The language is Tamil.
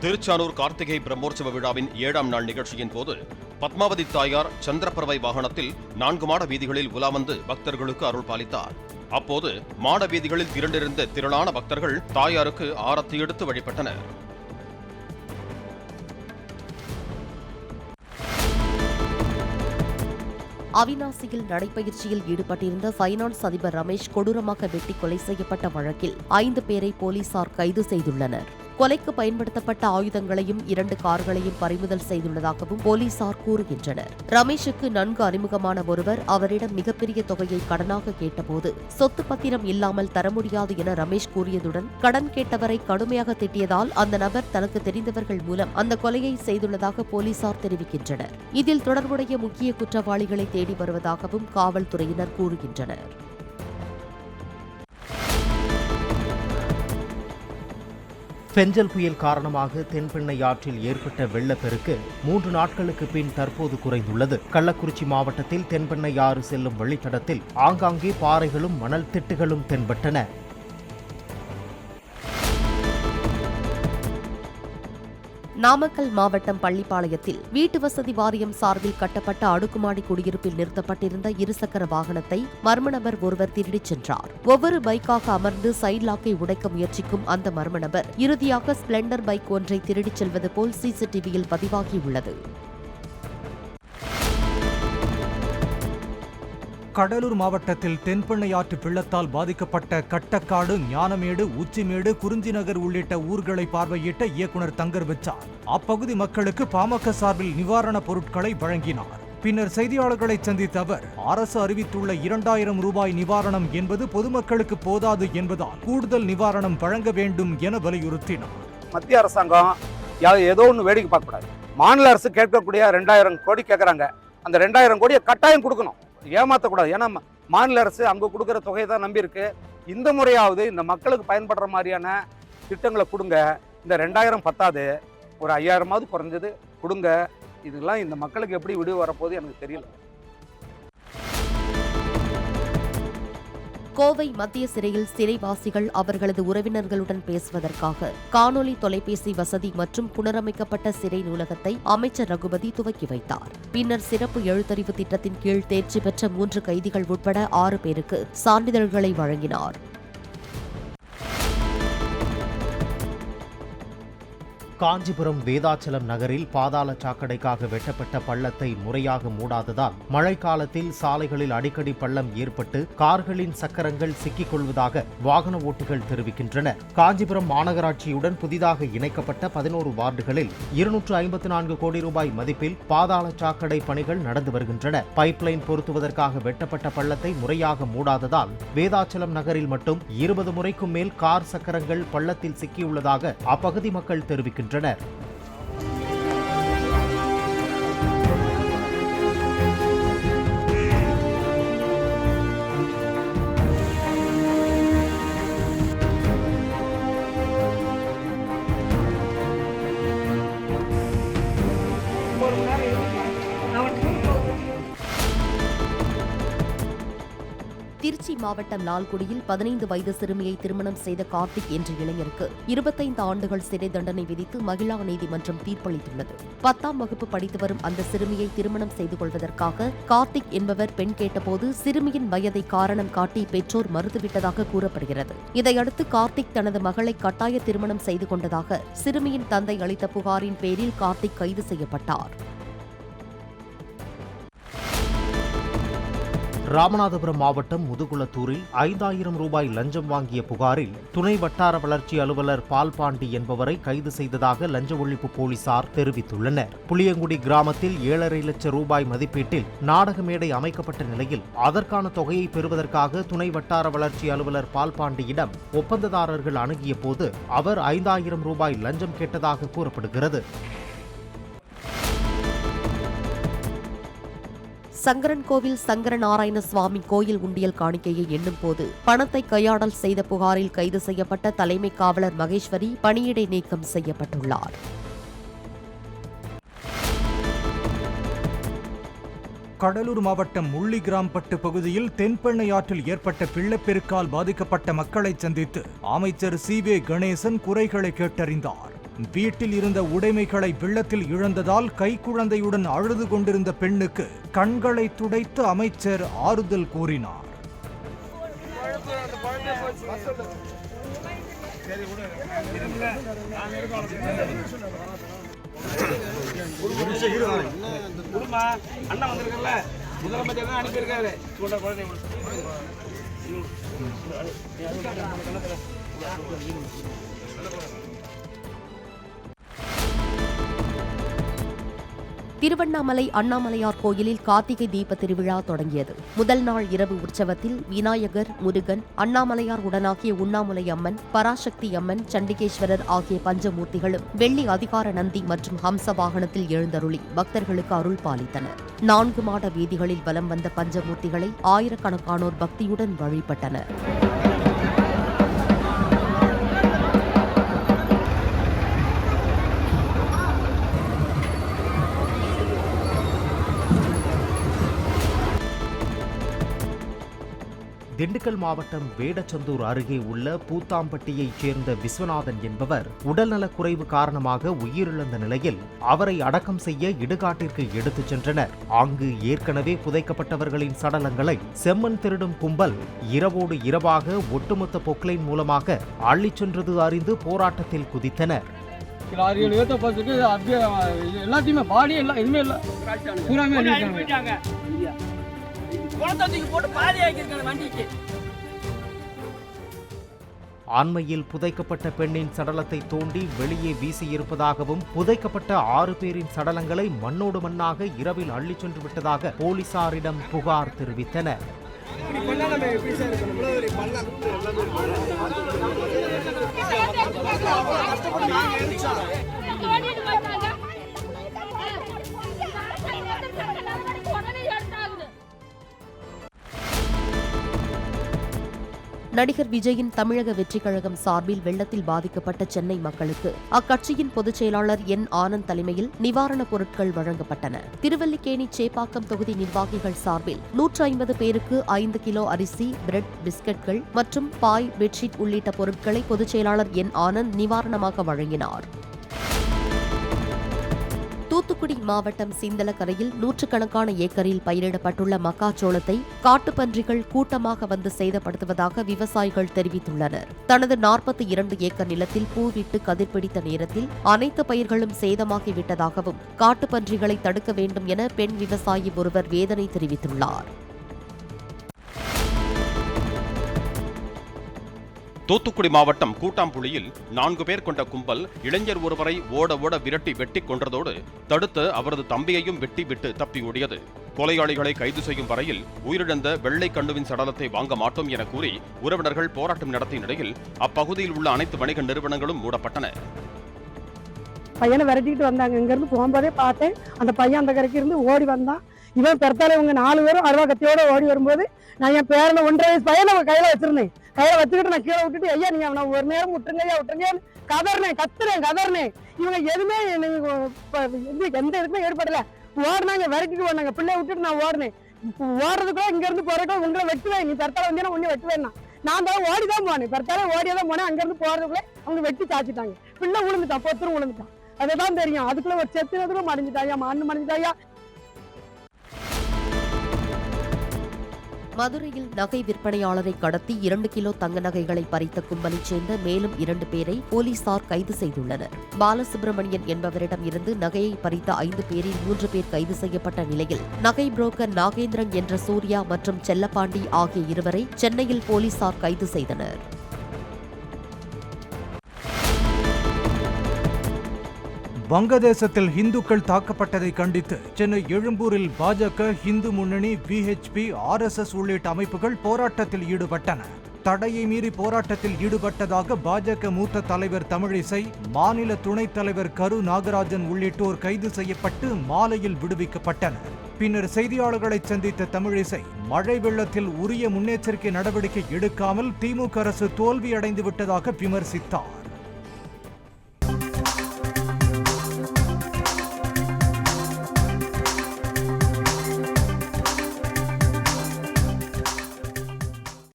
திருச்சானூர் கார்த்திகை பிரம்மோற்சவ விழாவின் 7ஆம் நாள் நிகழ்ச்சியின் போது பத்மாவதி தாயார் சந்திரப்பறவை வாகனத்தில் 4 மாட வீதிகளில் உலா வந்து பக்தர்களுக்கு அருள் பாலித்தார். அப்போது மாட வீதிகளில் திரண்டிருந்த திரளான பக்தர்கள் தாயாருக்கு ஆரத்தி எடுத்து வழிபட்டனர். அவிநாசியில் நடைபயிற்சியில் ஈடுபட்டிருந்த பைனான்ஸ் அதிபர் ரமேஷ் கொடூரமாக வெட்டி கொலை செய்யப்பட்ட வழக்கில் 5 பேரை போலீசார் கைது செய்துள்ளனர். கொலைக்கு பயன்படுத்தப்பட்ட ஆயுதங்களையும் 2 கார்களையும் பறிமுதல் செய்துள்ளதாகவும் போலீசார் கூறுகின்றனர். ரமேஷுக்கு நன்கு அறிமுகமான ஒருவர் அவரிடம் மிகப்பெரிய தொகையை கடனாக கேட்டபோது சொத்து பத்திரம் இல்லாமல் தர முடியாது என ரமேஷ் கூறியதுடன் கடன் கேட்டவரை கடுமையாக திட்டியதால் அந்த நபர் தனக்கு தெரிந்தவர்கள் மூலம் அந்த கொலையை செய்துள்ளதாக போலீசார் தெரிவிக்கின்றனர். இதில் தொடர்புடைய முக்கிய குற்றவாளிகளை தேடி வருவதாகவும் காவல்துறையினர் கூறுகின்றனர். பெஞ்சல் புயல் காரணமாக தென்பெண்ணை ஆற்றில் ஏற்பட்ட வெள்ளப்பெருக்கு 3 நாட்களுக்கு பின் தற்போது குறைந்துள்ளது. கள்ளக்குறிச்சி மாவட்டத்தில் தென்பெண்ணை ஆறு செல்லும் வழித்தடத்தில் ஆங்காங்கே பாறைகளும் மணல் திட்டுகளும் தென்பட்டன. நாமக்கல் மாவட்டம் பள்ளிப்பாளையத்தில் வீட்டு வசதி வாரியம் சார்பில் கட்டப்பட்ட அடுக்குமாடி குடியிருப்பில் நிறுத்தப்பட்டிருந்த இருசக்கர வாகனத்தை மர்ம நபர் ஒருவர் திருடிச் சென்றார். ஒவ்வொரு பைக்காக அமர்ந்து சைட் லாக்கை உடைக்க முயற்சிக்கும் அந்த மர்ம நபர் இறுதியாக ஸ்பிளெண்டர் பைக் ஒன்றை திருடிச் செல்வது போல் சிசிடிவியில் பதிவாகியுள்ளது. கடலூர் மாவட்டத்தில் தென்பெண்ணை ஆற்று வெள்ளத்தால் பாதிக்கப்பட்ட கட்டக்காடு, ஞானமேடு, உச்சிமேடு, குறிஞ்சிநகர் உள்ளிட்ட ஊர்களை பார்வையிட்ட இயக்குநர் தங்கர் பெச்சார் அப்பகுதி மக்களுக்கு பாமக சார்பில் நிவாரணப் பொருட்களை வழங்கினார். பின்னர் செய்தியாளர்களை சந்தித்த அவர், அரசு அறிவித்துள்ள 2000 ரூபாய் நிவாரணம் என்பது பொதுமக்களுக்கு போதாது என்பதால் கூடுதல் நிவாரணம் வழங்க வேண்டும் என வலியுறுத்தினார். மத்திய அரசாங்கம் ஏதோ ஒன்று வேடிக்கை பார்க்கக்கூடாது. மாநில அரசு கேட்கக்கூடிய 2000 கோடி கேட்குறாங்க. அந்த 2000 கோடியை கட்டாயம் கொடுக்கணும், ஏமாற்றக்கூடாது. ஏன்னா மாநில அரசு அங்கே கொடுக்குற தொகையை தான் நம்பியிருக்கு. இந்த முறையாவது இந்த மக்களுக்கு பயன்படுற மாதிரியான திட்டங்களை கொடுங்க. இந்த 2000 பத்தாது, ஒரு 5000ஆவது குறைஞ்சது கொடுங்க. இதெல்லாம் இந்த மக்களுக்கு எப்படி விடுவு வரப்போகுது எனக்கு தெரியல. கோவை மத்திய சிறையில் சிறைவாசிகள் அவர்களது உறவினர்களுடன் பேசுவதற்காக காணொலி தொலைபேசி வசதி மற்றும் புனரமைக்கப்பட்ட சிறை நூலகத்தை அமைச்சர் ரகுபதி துவக்கி வைத்தார். பின்னர் சிறப்பு எழுத்தறிவு திட்டத்தின் கீழ் தேர்ச்சி பெற்ற 3 கைதிகள் உட்பட 6 பேருக்கு சான்றிதழ்களை வழங்கினார். காஞ்சிபுரம் வேதாச்சலம் நகரில் பாதாள சாக்கடைக்காக வெட்டப்பட்ட பள்ளத்தை முறையாக மூடாததால் மழைக்காலத்தில் சாலைகளில் அடிக்கடி பள்ளம் ஏற்பட்டு கார்களின் சக்கரங்கள் சிக்கிக் கொள்வதாக வாகன ஓட்டிகள் தெரிவிக்கின்றனர். காஞ்சிபுரம் மாநகராட்சியுடன் புதிதாக இணைக்கப்பட்ட 11 வார்டுகளில் 254 கோடி ரூபாய் மதிப்பில் பாதாள சாக்கடை பணிகள் நடந்து வருகின்றன. பைப்லைன் பொருத்துவதற்காக வெட்டப்பட்ட பள்ளத்தை முறையாக மூடாததால் வேதாச்சலம் நகரில் மட்டும் 20 முறைக்கும் மேல் கார் சக்கரங்கள் பள்ளத்தில் சிக்கியுள்ளதாக அப்பகுதி மக்கள் தெரிவிக்கின்றனர். திருச்சி மாவட்டம் லால்குடியில் 15 வயது சிறுமியை திருமணம் செய்த கார்த்திக் என்ற இளைஞருக்கு 25 ஆண்டுகள் சிறை தண்டனை விதித்து மகிழா நீதிமன்றம் தீர்ப்பளித்துள்ளது. 10ஆம் வகுப்பு படித்து வரும் அந்த சிறுமியை திருமணம் செய்து கொள்வதற்காக கார்த்திக் என்பவர் பெண் கேட்டபோது சிறுமியின் வயதை காரணம் காட்டி பெற்றோர் மறுத்துவிட்டதாக கூறப்படுகிறது. இதையடுத்து கார்த்திக் தனது மகளை கட்டாய திருமணம் செய்து கொண்டதாக சிறுமியின் தந்தை அளித்த புகாரின் பேரில் கார்த்திக் கைது செய்யப்பட்டார். ராமநாதபுரம் மாவட்டம் முதுகுளத்தூரில் 5000 ரூபாய் லஞ்சம் வாங்கிய புகாரில் துணை வட்டார வளர்ச்சி அலுவலர் பால்பாண்டி என்பவரை கைது செய்ததாக லஞ்ச ஒழிப்பு போலீசார் தெரிவித்துள்ளனர். புளியங்குடி கிராமத்தில் 7.5 லட்சம் ரூபாய் மதிப்பீட்டில் நாடக மேடை அமைக்கப்பட்ட நிலையில் அதற்கான தொகையை பெறுவதற்காக துணை வட்டார வளர்ச்சி அலுவலர் பால்பாண்டியிடம் ஒப்பந்ததாரர்கள் அணுகிய போது அவர் 5000 ரூபாய் லஞ்சம் கேட்டதாக கூறப்படுகிறது. சங்கரன்கோவில் சங்கரநாராயண சுவாமி கோயில் உண்டியல் காணிக்கையை எண்ணும் போது பணத்தை கையாடல் செய்த புகாரில் கைது செய்யப்பட்ட தலைமை காவலர் மகேஸ்வரி பணியிடை நீக்கம் செய்யப்பட்டுள்ளார். கடலூர் மாவட்டம் முள்ளிகிராம்பட்டு பகுதியில் தென்பெண்ணை ஆற்றில் ஏற்பட்ட வெள்ளப்பெருக்கால் பாதிக்கப்பட்ட மக்களை சந்தித்து அமைச்சர் சி.வே. கணேசன் குறைகளை கேட்டறிந்தார். வீட்டில் இருந்த உடைமைகளை வெள்ளத்தில் இழந்ததால் கைக்குழந்தையுடன் அழுது கொண்டிருந்த பெண்ணுக்கு கண்களை துடைத்து அமைச்சர் ஆறுதல் கூறினார். அண்ணா வந்திருக்கல, முதலமைச்சர் தான் அனுப்பியிருக்காரு. திருவண்ணாமலை அண்ணாமலையார் கோயிலில் கார்த்திகை தீப திருவிழா தொடங்கியது. முதல் நாள் இரவு உற்சவத்தில் விநாயகர், முருகன், அண்ணாமலையார் உடனாகிய உண்ணாமுலை அம்மன், பராசக்தி அம்மன், சண்டிகேஸ்வரர் ஆகிய பஞ்சமூர்த்திகளும் வெள்ளி அதிகார நந்தி மற்றும் ஹம்ச வாகனத்தில் எழுந்தருளி பக்தர்களுக்கு அருள் பாலித்தனர். 4 மாட வீதிகளில் வலம் வந்த பஞ்சமூர்த்திகளை ஆயிரக்கணக்கானோர் பக்தியுடன் வழிபட்டனர். திண்டுக்கல் மாவட்டம் வேடச்சந்தூர் அருகே உள்ள பூத்தாம்பட்டியைச் சேர்ந்த விஸ்வநாதன் என்பவர் உடல்நலக்குறைவு காரணமாக உயிரிழந்த நிலையில் அவரை அடக்கம் செய்ய இடுகாட்டிற்கு எடுத்துச் சென்றனர். அங்கு ஏற்கனவே புதைக்கப்பட்டவர்களின் சடலங்களை செம்மண் திருடும் கும்பல் இரவோடு இரவாக ஒட்டுமொத்த பொக்லைன் மூலமாக அள்ளிச் சென்றது அறிந்து போராட்டத்தில் குதித்தனர். எல்லாத்தையுமே பாடி எல்லாம் எதுவுமே இல்லை, அண்மையில் புதைக்கப்பட்ட பெண்ணின் சடலத்தை தோண்டி வெளியே வீசியிருப்பதாகவும் புதைக்கப்பட்ட 6 பேரின் சடலங்களை மண்ணோடு மண்ணாக இரவில் அள்ளிச் சென்று விட்டதாக போலீசாரிடம் புகார் தெரிவித்தனர். நடிகர் விஜயின் தமிழக வெற்றிக் கழகம் சார்பில் வெள்ளத்தில் பாதிக்கப்பட்ட சென்னை மக்களுக்கு அக்கட்சியின் பொதுச் செயலாளர் என் ஆனந்த் தலைமையில் நிவாரணப் பொருட்கள் வழங்கப்பட்டன. திருவல்லிக்கேணி சேப்பாக்கம் தொகுதி நிர்வாகிகள் சார்பில் 150 பேருக்கு 5 கிலோ அரிசி, பிரெட், பிஸ்கட்கள் மற்றும் பாய், பெட்ஷீட் உள்ளிட்ட பொருட்களை பொதுச் செயலாளர் என் ஆனந்த் நிவாரணமாக வழங்கினார். தூத்துக்குடி மாவட்டம் சிந்தலக்கரையில் 100கணக்கான ஏக்கரில் பயிரிடப்பட்டுள்ள மக்காச்சோளத்தை காட்டுப்பன்றிகள் கூட்டமாக வந்து சேதப்படுத்துவதாக விவசாயிகள் தெரிவித்துள்ளனர். தனது 42 ஏக்கர் நிலத்தில் பூவிட்டு கதிர்பிடித்த நேரத்தில் அனைத்து பயிர்களும் சேதமாகிவிட்டதாகவும் காட்டுப்பன்றிகளை தடுக்க வேண்டும் என பெண் விவசாயி ஒருவர் வேதனை தெரிவித்துள்ளார். தூத்துக்குடி மாவட்டம் கூட்டாம்புளியில் 4 பேர் கொண்ட கும்பல் இளைஞர் ஒருவரை ஓட ஓட விரட்டி வெட்டி கொன்றதோடு தடுத்து அவரது தம்பியையும் வெட்டி விட்டு தப்பி ஓடியது. கொலையாளிகளை கைது செய்யும் வரையில் உயிரிழந்த வெள்ளை கண்ணுவின் சடலத்தை வாங்க மாட்டோம் என கூறி உறவினர்கள் போராட்டம் நடத்திய நிலையில் அப்பகுதியில் உள்ள அனைத்து வணிக நிறுவனங்களும் மூடப்பட்டன. பையனை விரட்டிட்டு வந்தாங்க. இங்கிருந்து போகும்போதே பார்த்தேன், அந்த பையன் அந்த கரைக்கு இருந்து ஓடி வந்தான். இவன் பெருத்தால இவங்க 4 பேரும் அருவா கத்தியோட ஓடி வரும்போது நான் என் பேரனை 1.5 வயசு பையனை கையில வச்சிருந்தேன். கையில வச்சுக்கிட்டு நான் கீழே விட்டுட்டு, ஐயா நீங்க அவனை ஒரு நேரம் விட்டுருங்க ஐயா விட்டுருங்க கதறினேன். இவங்க எதுவுமே எந்த இதுக்குமே ஏற்படல. ஓடினாங்க, விரட்டிட்டு ஓடினாங்க. பிள்ளைய விட்டுட்டு நான் ஓடினேன். ஓடுறதுக்குள்ள இங்க இருந்து போறதுக்குள்ள உங்களை வெட்டுவேன், நீ பெருத்தால வந்தீங்கன்னா உன்னை வெட்டுவேன்னா நான் தான் ஓடிதான் போனேன். பெருத்தால ஓடியதான் போனேன். அங்க இருந்து போறதுக்குள்ள அவங்க வெட்டி சாச்சிட்டாங்க. பிள்ளை விழுந்துட்டான், பொத்துரும் விழுந்துட்டான். அதுதான் தெரியும். அதுக்குள்ள ஒரு செத்துனதுல மடிஞ்சிட்டாயா, மண்ணு மடிஞ்சிட்டாயா. மதுரையில் நகை விற்பனையாளரை கடத்தி 2 கிலோ தங்க நகைகளை பறித்த கும்பலைச் சேர்ந்த மேலும் 2 பேரை போலீசார் கைது செய்துள்ளனர். பாலசுப்ரமணியன் என்பவரிடம் இருந்து நகையை பறித்த 5 பேரில் 3 பேர் கைது செய்யப்பட்ட நிலையில் நகை புரோக்கர் நாகேந்திரன் என்ற சூர்யா மற்றும் செல்லப்பாண்டி ஆகிய இருவரை சென்னையில் போலீசார் கைது செய்தனர். வங்கதேசத்தில் இந்துக்கள் தாக்கப்பட்டதை கண்டித்து சென்னை எழும்பூரில் பாஜக, இந்து முன்னணி, விஹெச்பி, RSS உள்ளிட்ட அமைப்புகள் போராட்டத்தில் ஈடுபட்டன. தடையை மீறி போராட்டத்தில் ஈடுபட்டதாக பாஜக மூத்த தலைவர் தமிழிசை, மாநில துணைத் தலைவர் கரு நாகராஜன் உள்ளிட்டோர் கைது செய்யப்பட்டு மாலையில் விடுவிக்கப்பட்டனர். பின்னர் செய்தியாளர்களை சந்தித்த தமிழிசை, மழை வெள்ளத்தில் உரிய முன்னெச்சரிக்கை நடவடிக்கை எடுக்காமல் திமுக அரசு தோல்வியடைந்து விட்டதாக விமர்சித்தார்.